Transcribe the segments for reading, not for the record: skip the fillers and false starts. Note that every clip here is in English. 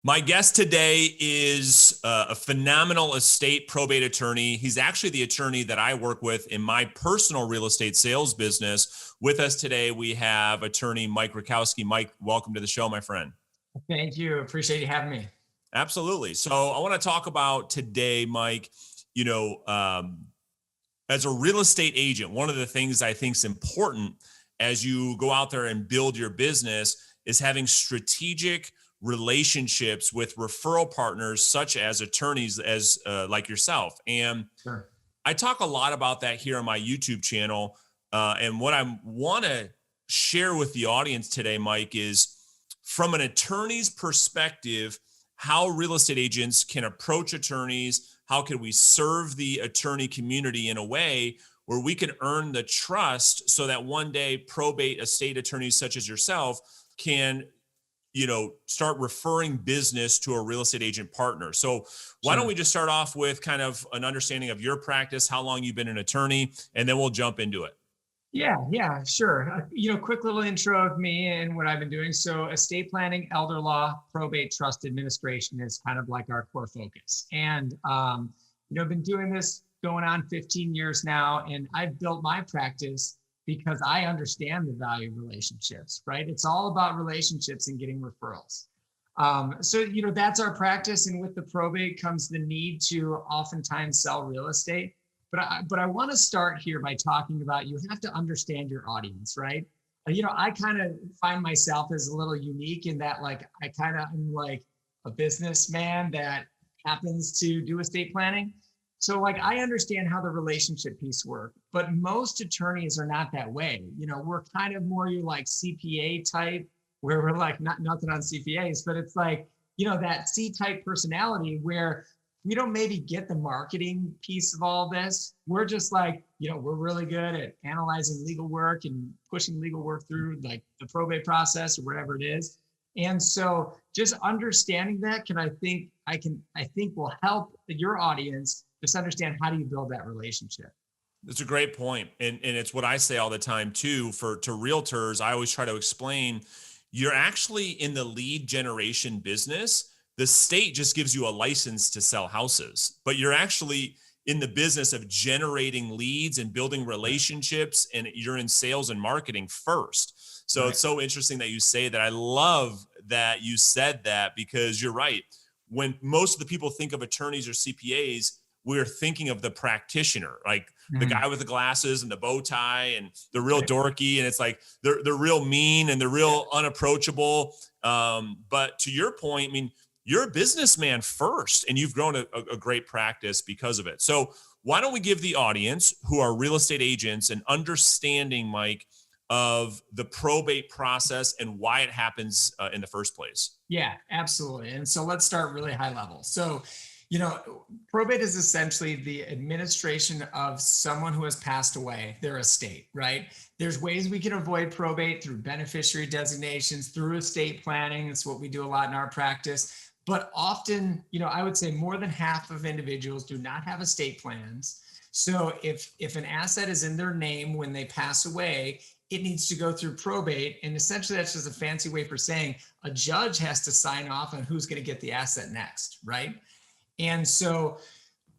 My guest today is a phenomenal estate probate attorney. He's actually the attorney that I work with in my personal real estate sales business. With us today, we have attorney Mike Rakowski. Mike, welcome to the show, my friend. Thank you. Appreciate you having me. Absolutely. So I want to talk about today, Mike, you know, as a real estate agent, one of the things I think is important as you go out there and build your business is having strategic relationships with referral partners such as attorneys as like yourself. And Sure. I talk a lot about that here on my YouTube channel. And what I want to share with the audience today, Mike, is from an attorney's perspective, how real estate agents can approach attorneys. How can we serve the attorney community in a way where we can earn the trust so that one day probate estate attorneys such as yourself can start referring business to a real estate agent partner. So why don't we Sure. just start off with kind of an understanding of your practice, how long you've been an attorney, and then we'll jump into it. Yeah, sure. Quick little intro of me and what I've been doing. So, estate planning, elder law, probate, trust administration is kind of like our core focus. And, I've been doing this going on 15 years now, and I've built my practice because I understand the value of relationships, right? It's all about relationships and getting referrals. That's our practice. And with the probate comes the need to oftentimes sell real estate. But I want to start here by talking about you have to understand your audience, right? I kind of find myself as a little unique in that, like, I kind of am like a businessman that happens to do estate planning. So, like, I understand how the relationship piece works, but most attorneys are not that way. We're kind of more your like CPA type, where we're like, not nothing on CPAs, but it's like, that C type personality where we don't maybe get the marketing piece of all this. We're just like, we're really good at analyzing legal work and pushing legal work through like the probate process or whatever it is. And so just understanding that I think will help your audience just understand how do you build that relationship. That's a great point. And it's what I say all the time too, to realtors. I always try to explain you're actually in the lead generation business. The state just gives you a license to sell houses, but you're actually in the business of generating leads and building relationships, and you're in sales and marketing first. So Right. it's so interesting that you say that. I love that you said that because you're right. When most of the people think of attorneys or CPAs, we're thinking of the practitioner, like the Mhm. guy with the glasses and the bow tie and the real Right. dorky. And it's like they're real mean and they're Yeah. real unapproachable. But to your point, I mean, you're a businessman first and you've grown a great practice because of it. So why don't we give the audience who are real estate agents an understanding, Mike, of the probate process and why it happens in the first place? Yeah, absolutely. And so let's start really high level. So, probate is essentially the administration of someone who has passed away, their estate, right? There's ways we can avoid probate through beneficiary designations, through estate planning. It's what we do a lot in our practice. But often, I would say more than half of individuals do not have estate plans. So if an asset is in their name when they pass away, it needs to go through probate. And essentially, that's just a fancy way for saying a judge has to sign off on who's going to get the asset next, right? And so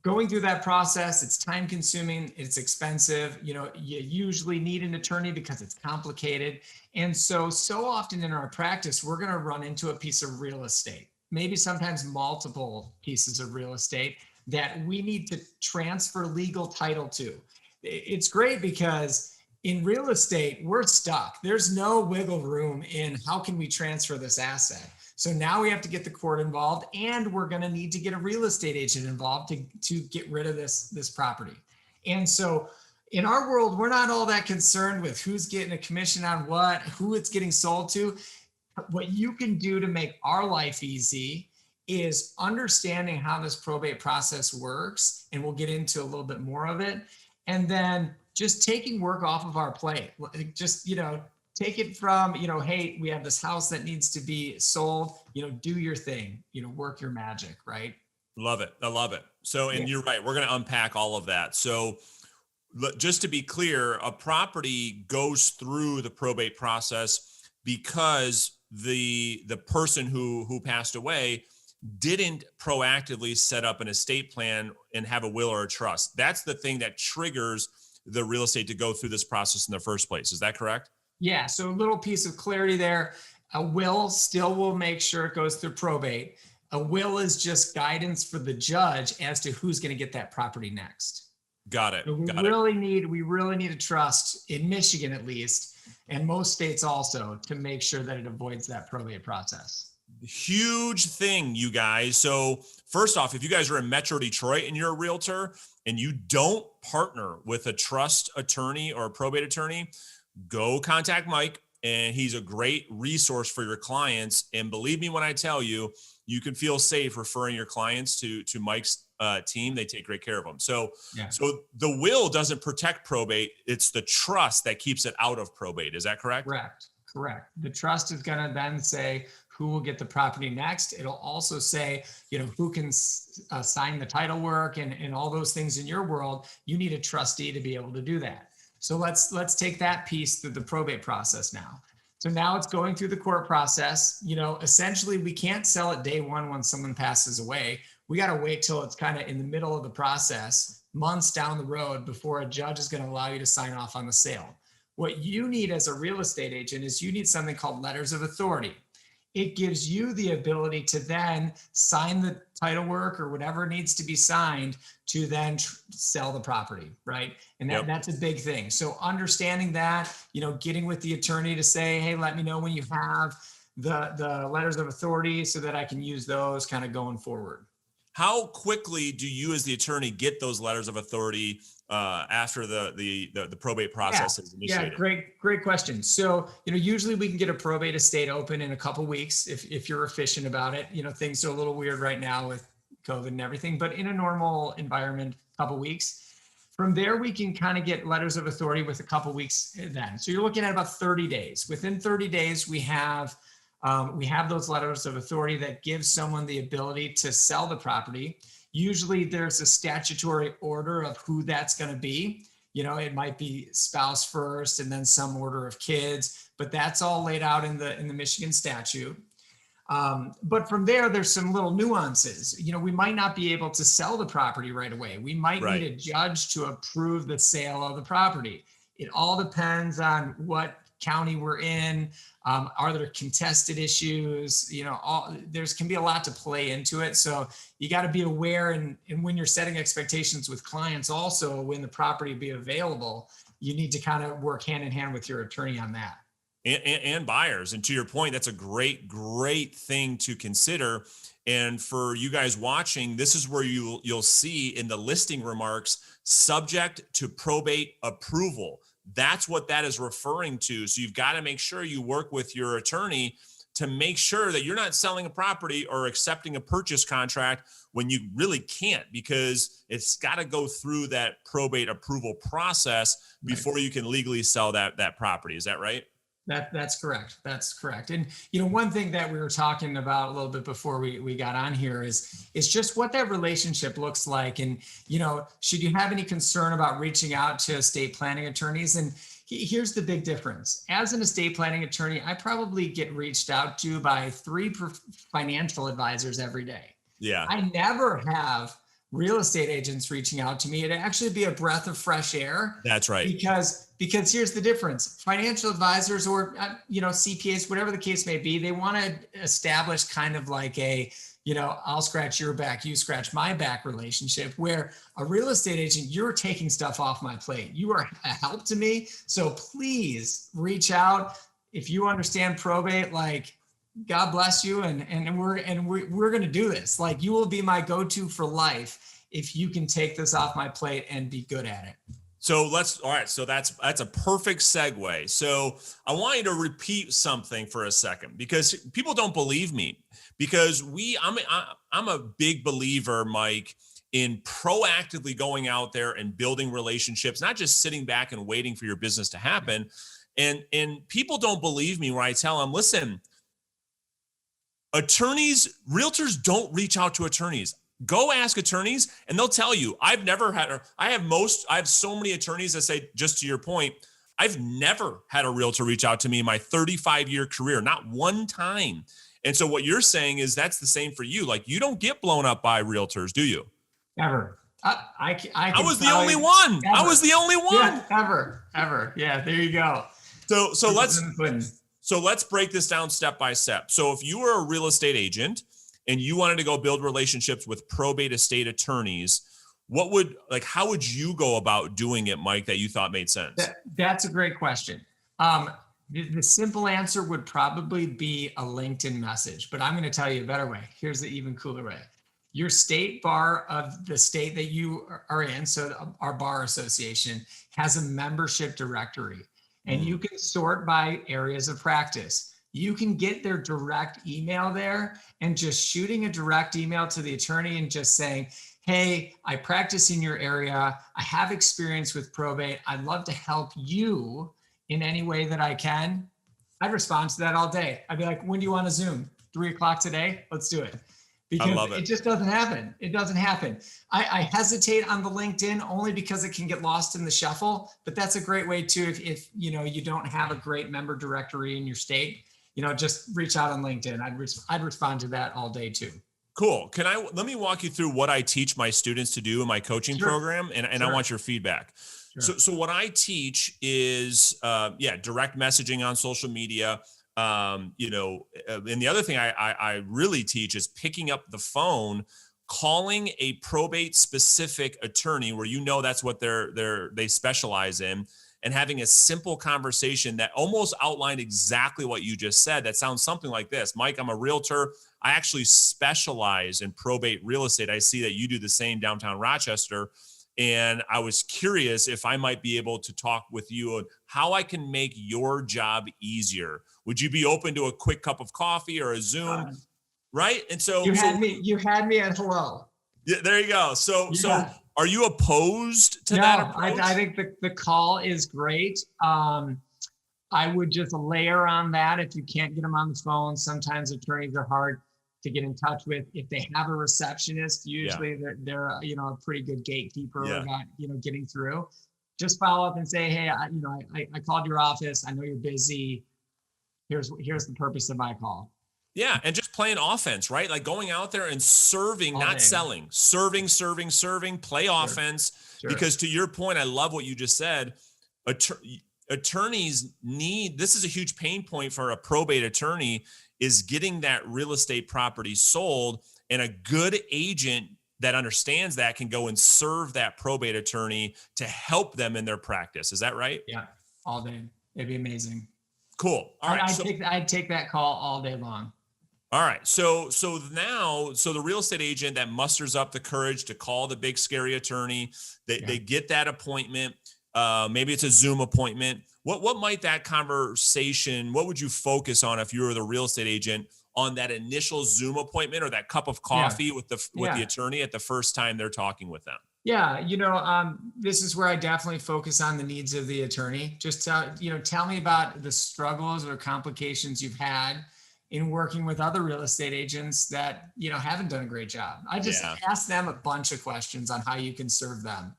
going through that process, it's time consuming, it's expensive. You usually need an attorney because it's complicated. And so often in our practice, we're going to run into a piece of real estate, maybe sometimes multiple pieces of real estate that we need to transfer legal title to. It's great because in real estate, we're stuck. There's no wiggle room in how can we transfer this asset. So now we have to get the court involved, and we're going to need to get a real estate agent involved to get rid of this property. And so in our world, we're not all that concerned with who's getting a commission on what, who it's getting sold to. What you can do to make our life easy is understanding how this probate process works, and we'll get into a little bit more of it. And then just taking work off of our plate. Just, take it from, hey, we have this house that needs to be sold, do your thing, work your magic, right? Love it. I love it. So, Yeah. and you're right. We're going to unpack all of that. So just to be clear, a property goes through the probate process because the person who passed away didn't proactively set up an estate plan and have a will or a trust. That's the thing that triggers the real estate to go through this process in the first place. Is that correct? Yeah, so a little piece of clarity there. A will still will make sure it goes through probate. A will is just guidance for the judge as to who's going to get that property next. Got it. So we really need a trust in Michigan at least, and most states also, to make sure that it avoids that probate process. Huge thing, you guys. So first off, if you guys are in Metro Detroit and you're a realtor and you don't partner with a trust attorney or a probate attorney, go contact Mike, and he's a great resource for your clients. And believe me when I tell you, you can feel safe referring your clients to Mike's team. They take great care of them. So the will doesn't protect probate. It's the trust that keeps it out of probate. Is that correct? Correct. The trust is going to then say who will get the property next. It'll also say, who can sign the title work and all those things in your world. You need a trustee to be able to do that. So let's take that piece through the probate process now. So now it's going through the court process. Essentially we can't sell it day one when someone passes away. We got to wait till it's kind of in the middle of the process, months down the road, before a judge is going to allow you to sign off on the sale. What you need as a real estate agent is you need something called letters of authority. It gives you the ability to then sign the title work or whatever needs to be signed to then sell the property, right? And that's a big thing. So understanding that, getting with the attorney to say, hey, let me know when you have the letters of authority so that I can use those kind of going forward. How quickly do you as the attorney get those letters of authority after the probate process is initiated? Yeah, great question. So, usually we can get a probate estate open in a couple weeks if you're efficient about it. Things are a little weird right now with COVID and everything, but in a normal environment, a couple weeks. From there, we can kind of get letters of authority with a couple weeks then. So you're looking at about 30 days. Within 30 days, we have those letters of authority that give someone the ability to sell the property. Usually there's a statutory order of who that's going to be. It might be spouse first and then some order of kids, but that's all laid out in the Michigan statute. But from there, there's some little nuances. We might not be able to sell the property right away. We might need a judge to approve the sale of the property. It all depends on what county we're in. Are there contested issues? There's can be a lot to play into it. So you got to be aware, and when you're setting expectations with clients, also when the property be available, you need to kind of work hand in hand with your attorney on that. And buyers. And to your point, that's a great thing to consider. And for you guys watching, this is where you'll see in the listing remarks, subject to probate approval. That's what that is referring to. So you've got to make sure you work with your attorney to make sure that you're not selling a property or accepting a purchase contract when you really can't, because it's got to go through that probate approval process before you can legally sell that property. Is that right? That's correct. And one thing that we were talking about a little bit before we got on here is just what that relationship looks like. And should you have any concern about reaching out to estate planning attorneys? And here's the big difference. As an estate planning attorney, I probably get reached out to by 3 financial advisors every day. Yeah. I never have real estate agents reaching out to me. It'd actually be a breath of fresh air. That's right. Because here's the difference. Financial advisors or, CPAs, whatever the case may be, they want to establish kind of like a, I'll scratch your back, you scratch my back relationship, where a real estate agent, you're taking stuff off my plate. You are a help to me. So please reach out. If you understand probate, God bless you. And we're going to do this. You will be my go-to for life if you can take this off my plate and be good at it. So So that's a perfect segue. So I want you to repeat something for a second, because people don't believe me, because I'm a big believer, Mike, in proactively going out there and building relationships, not just sitting back and waiting for your business to happen. And people don't believe me when I tell them, listen, realtors don't reach out to attorneys. Go ask attorneys and they'll tell you. I have so many attorneys that say, just to your point, I've never had a realtor reach out to me in my 35-year career, not one time. And so what you're saying is that's the same for you. Like, you don't get blown up by realtors, do you? Ever. I was the only one. Ever. I was the only one. Yeah, ever. Yeah, there you go. So let's break this down step by step. So if you were a real estate agent and you wanted to go build relationships with probate estate attorneys, how would you go about doing it, Mike, that you thought made sense? That's a great question. The simple answer would probably be a LinkedIn message, but I'm going to tell you a better way. Here's the even cooler way. Your state bar of the state that you are in, so our bar association, has a membership directory, and you can sort by areas of practice. You can get their direct email there, and just shooting a direct email to the attorney and just saying, hey, I practice in your area. I have experience with probate. I'd love to help you in any way that I can. I'd respond to that all day. I'd be like, when do you want to Zoom? 3 o'clock today? Let's do it. Because it just doesn't happen. It doesn't happen. I hesitate on the LinkedIn only because it can get lost in the shuffle, but that's a great way too. If you don't have a great member directory in your state, just reach out on LinkedIn. I'd respond to that all day too. Cool. Let me walk you through what I teach my students to do in my coaching program, and I want your feedback. Sure. So what I teach is, direct messaging on social media. And the other thing I really teach is picking up the phone, calling a probate specific attorney where that's what they specialize in, and having a simple conversation that almost outlined exactly what you just said. That sounds something like this. Mike, I'm a realtor. I actually specialize in probate real estate. I see that you do the same downtown Rochester. And I was curious if I might be able to talk with you on how I can make your job easier. Would you be open to a quick cup of coffee or a Zoom? Right. And so you had me at hello. Yeah, there you go. So are you opposed to that approach? I think the call is great. I would just layer on that. If you can't get them on the phone, sometimes attorneys are hard to get in touch with. If they have a receptionist, usually they're a pretty good gatekeeper about getting through. Just follow up and say, hey, I called your office. I know you're busy. Here's the purpose of my call. Yeah, and just playing offense, right? Like going out there and serving, not selling. Serving, play offense. Sure. Because to your point, I love what you just said. Attorneys this is a huge pain point for a probate attorney, is getting that real estate property sold, and a good agent that understands that can go and serve that probate attorney to help them in their practice. Is that right? Yeah, all day. It'd be amazing. Cool. All right. I'd take that call all day long. All right. So the real estate agent that musters up the courage to call the big scary attorney, they get that appointment. Maybe it's a Zoom appointment. What might that conversation, what would you focus on if you were the real estate agent on that initial Zoom appointment or that cup of coffee with the attorney at the first time they're talking with them? Yeah, this is where I definitely focus on the needs of the attorney. Just tell me about the struggles or complications you've had in working with other real estate agents that haven't done a great job. I just ask them a bunch of questions on how you can serve them.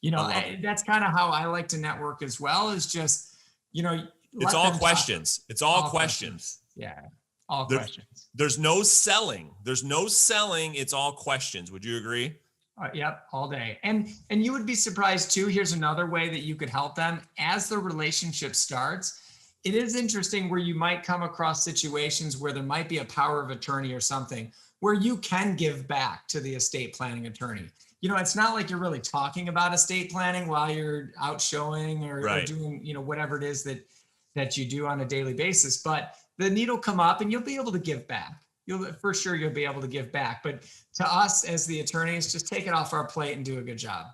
That's kind of how I like to network as well. Is just it's all questions. It's all questions. Yeah, all questions. There's no selling. It's all questions. Would you agree? Yep, all day. And you would be surprised too. Here's another way that you could help them as the relationship starts. It is interesting where you might come across situations where there might be a power of attorney or something where you can give back to the estate planning attorney. It's not like you're really talking about estate planning while you're out showing or doing, whatever it is that you do on a daily basis, but the need will come up and you'll be able to give back. You'll be able to give back. But to us as the attorneys, just take it off our plate and do a good job.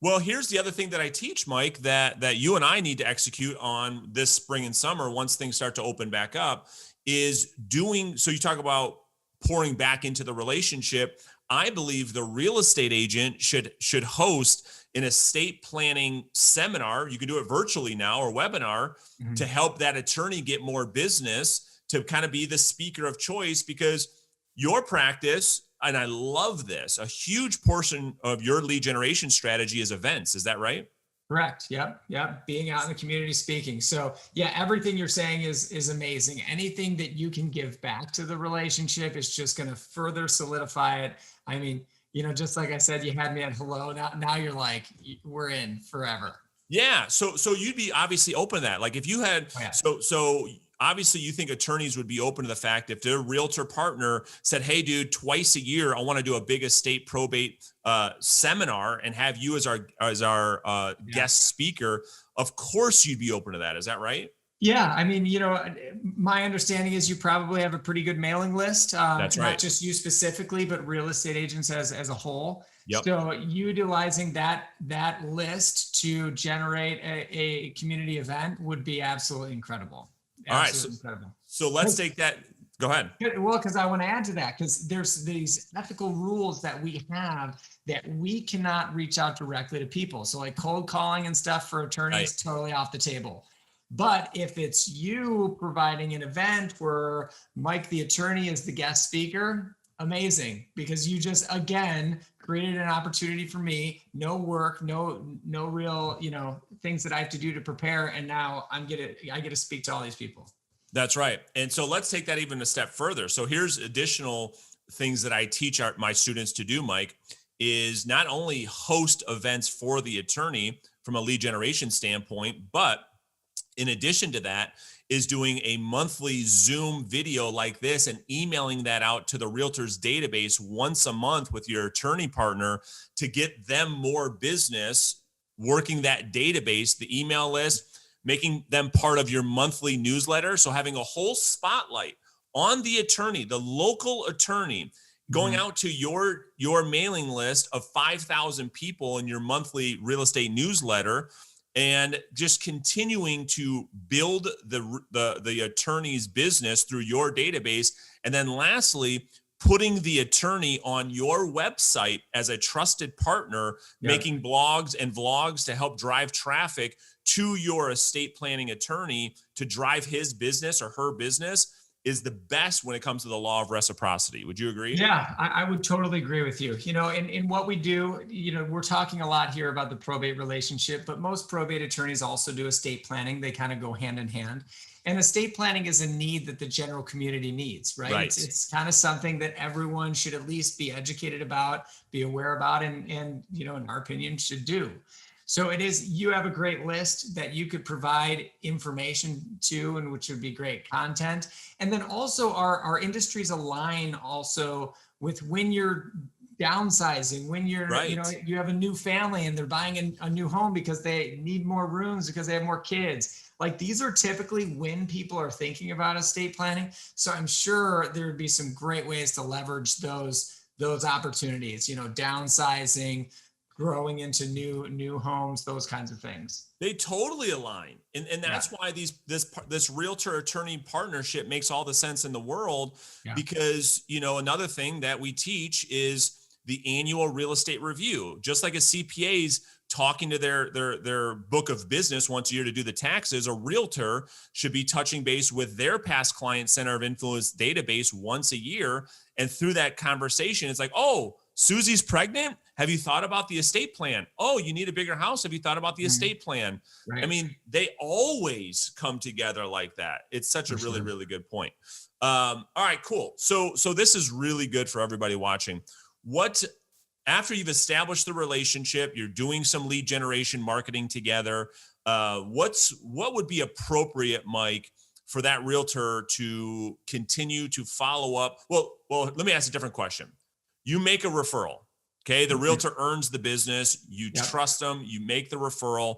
Well, here's the other thing that I teach, Mike, that you and I need to execute on this spring and summer once things start to open back up is doing. So you talk about pouring back into the relationship. I believe the real estate agent should host an estate planning seminar. You can do it virtually now or webinar to help that attorney get more business, to kind of be the speaker of choice, because your practice, and I love this, a huge portion of your lead generation strategy is events. Is that right? Correct. Yep. Yep. Being out in the community speaking. So yeah, everything you're saying is amazing. Anything that you can give back to the relationship is just going to further solidify it. I mean, just like I said, you had me at hello. Now you're like, we're in forever. Yeah. So you'd be obviously open to that. Like if you had, Oh, yeah. so obviously you think attorneys would be open to the fact if their realtor partner said, hey dude, twice a year, I want to do a big estate probate seminar and have you as our Yeah. guest speaker. Of course you'd be open to that. Is that right? Yeah, I mean, my understanding is you probably have a pretty good mailing list, That's not right. just you specifically, but real estate agents as a whole. Yep. So utilizing that list to generate a community event would be absolutely incredible. All right. Absolutely incredible. So let's take that. Go ahead. Well, because I want to add to that, because there's these ethical rules that we have that we cannot reach out directly to people. So like cold calling and stuff for attorneys, Right. totally off the table. But if it's you providing an event where Mike, the attorney, is the guest speaker, amazing, because you just, again, created an opportunity for me, no work, no real, things that I have to do to prepare. And now I get to speak to all these people. That's right. And so let's take that even a step further. So here's additional things that I teach my students to do, Mike, is not only host events for the attorney from a lead generation standpoint, but in addition to that is doing a monthly Zoom video like this and emailing that out to the realtors database once a month with your attorney partner to get them more business, working that database, the email list, making them part of your monthly newsletter. So having a whole spotlight on the attorney, the local attorney, going out to your mailing list of 5,000 people in your monthly real estate newsletter, and just continuing to build the attorney's business through your database. And then lastly, putting the attorney on your website as a trusted partner, making blogs and vlogs to help drive traffic to your estate planning attorney to drive his business or her business is the best when it comes to the law of reciprocity. Would you agree? Yeah, I would totally agree with you. In what we do, we're talking a lot here about the probate relationship, but most probate attorneys also do estate planning. They kind of go hand in hand. And estate planning is a need that the general community needs, right? It's kind of something that everyone should at least be educated about, be aware about, and in our opinion, should do. So you have a great list that you could provide information to, and which would be great content. And then also our industries align also with when you're downsizing, when you're, you have a new family and they're buying a new home because they need more rooms because they have more kids. Like these are typically when people are thinking about estate planning. So I'm sure there would be some great ways to leverage those opportunities, downsizing, growing into new homes, those kinds of things. They totally align. And that's why this realtor attorney partnership makes all the sense in the world, because, another thing that we teach is the annual real estate review. Just like a CPA's talking to their book of business once a year to do the taxes, a realtor should be touching base with their past client center of influence database once a year. And through that conversation, it's like, oh, Susie's pregnant. Have you thought about the estate plan? Oh, you need a bigger house. Have you thought about the estate plan? Right. I mean, they always come together like that. It's such a really, really good point. All right, cool. So this is really good for everybody watching. After you've established the relationship, you're doing some lead generation marketing together. What would be appropriate, Mike, for that realtor to continue to follow up? Well, let me ask a different question. You make a referral. Okay. The realtor earns the business. You trust them. You make the referral.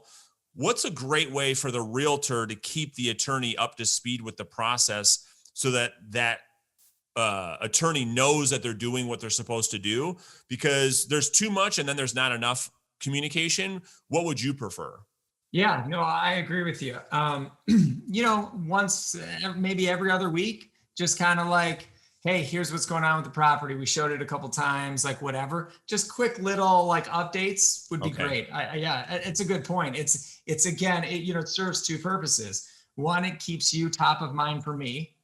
What's a great way for the realtor to keep the attorney up to speed with the process so that attorney knows that they're doing what they're supposed to do? Because there's too much and then there's not enough communication. What would you prefer? Yeah, no, I agree with you. Once, maybe every other week, just kind of like, hey, here's what's going on with the property. We showed it a couple times, like whatever. Just quick little like updates would be great. It's a good point. It's again, it serves two purposes. One, it keeps you top of mind for me.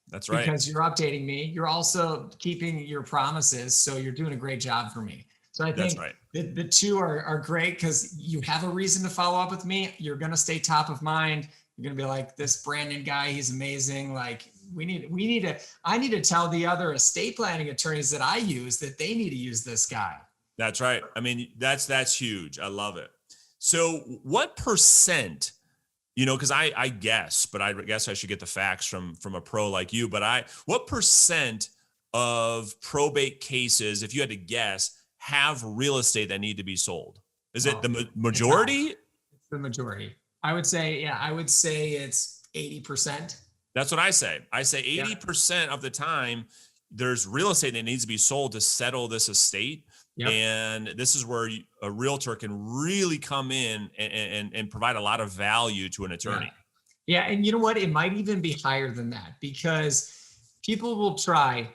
That's right. Because you're updating me. You're also keeping your promises. So you're doing a great job for me. So I That's think right. the two are great because you have a reason to follow up with me. You're going to stay top of mind. You're going to be like, this Brandon guy, he's amazing. Like I need to tell the other estate planning attorneys that I use that they need to use this guy. That's right. I mean, that's huge. I love it. So what percent, because I guess, but I guess I should get the facts from a pro like you, but what percent of probate cases, if you had to guess, have real estate that need to be sold? Is it the majority? It's the majority. I would say, yeah, I would say it's 80%. That's what I say. I say 80% of the time there's real estate that needs to be sold to settle this estate. Yep. And this is where a realtor can really come in and provide a lot of value to an attorney. Yeah. And you know what? It might even be higher than that because people will try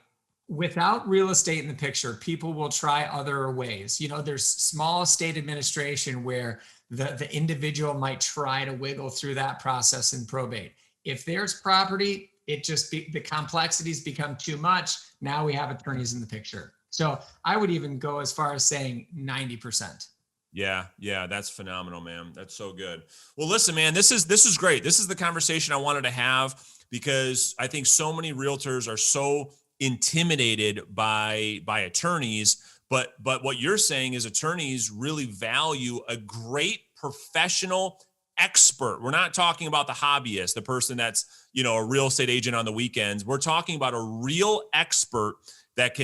without real estate in the picture. People will try other ways. There's small estate administration where the individual might try to wiggle through that process in probate. If there's property, the complexities become too much. Now we have attorneys in the picture. So I would even go as far as saying 90%. Yeah, that's phenomenal, man. That's so good. Well, listen, man, this is great. This is the conversation I wanted to have because I think so many realtors are so intimidated by attorneys, but what you're saying is attorneys really value a great professional expert. We're not talking about the hobbyist, the person that's, a real estate agent on the weekends. We're talking about a real expert that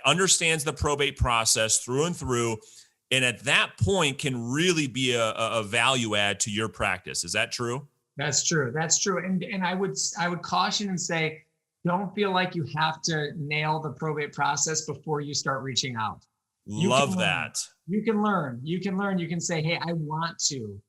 understands the probate process through and through. And at that point can really be a value add to your practice. Is that true? That's true. That's true. And I would caution and say, don't feel like you have to nail the probate process before you start reaching out. Love that. You can learn. You can say, hey, I want to.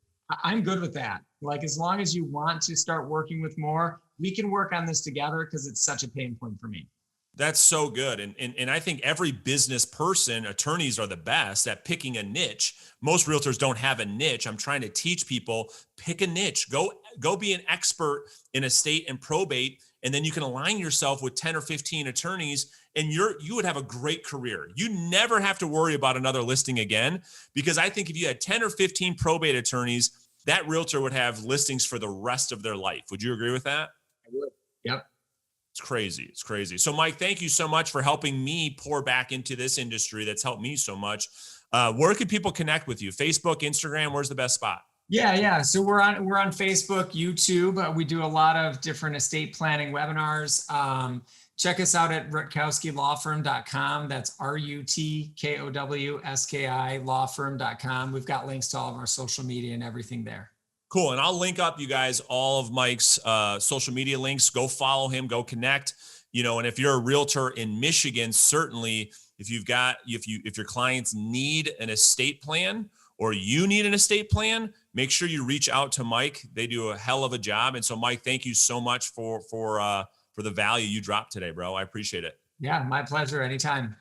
I'm good with that. Like, as long as you want to start working with more, we can work on this together because it's such a pain point for me. That's so good. And I think every business person, attorneys are the best at picking a niche. Most realtors don't have a niche. I'm trying to teach people, pick a niche, go be an expert in estate and probate. And then you can align yourself with 10 or 15 attorneys and you would have a great career. You never have to worry about another listing again, because I think if you had 10 or 15 probate attorneys, that realtor would have listings for the rest of their life. Would you agree with that? I would. Yep. It's crazy. It's crazy. So Mike, thank you so much for helping me pour back into this industry that's helped me so much. Where can people connect with you? Facebook, Instagram, where's the best spot? Yeah. So we're on Facebook, YouTube. We do a lot of different estate planning webinars. Check us out at rutkowskilawfirm.com. That's RUTKOWSKI lawfirm.com. We've got links to all of our social media and everything there. Cool. And I'll link up, you guys, all of Mike's social media links. Go follow him, go connect, and if you're a realtor in Michigan, certainly if your clients need an estate plan or you need an estate plan, make sure you reach out to Mike. They do a hell of a job. And so Mike, thank you so much for the value you dropped today, bro. I appreciate it. Yeah, my pleasure. Anytime.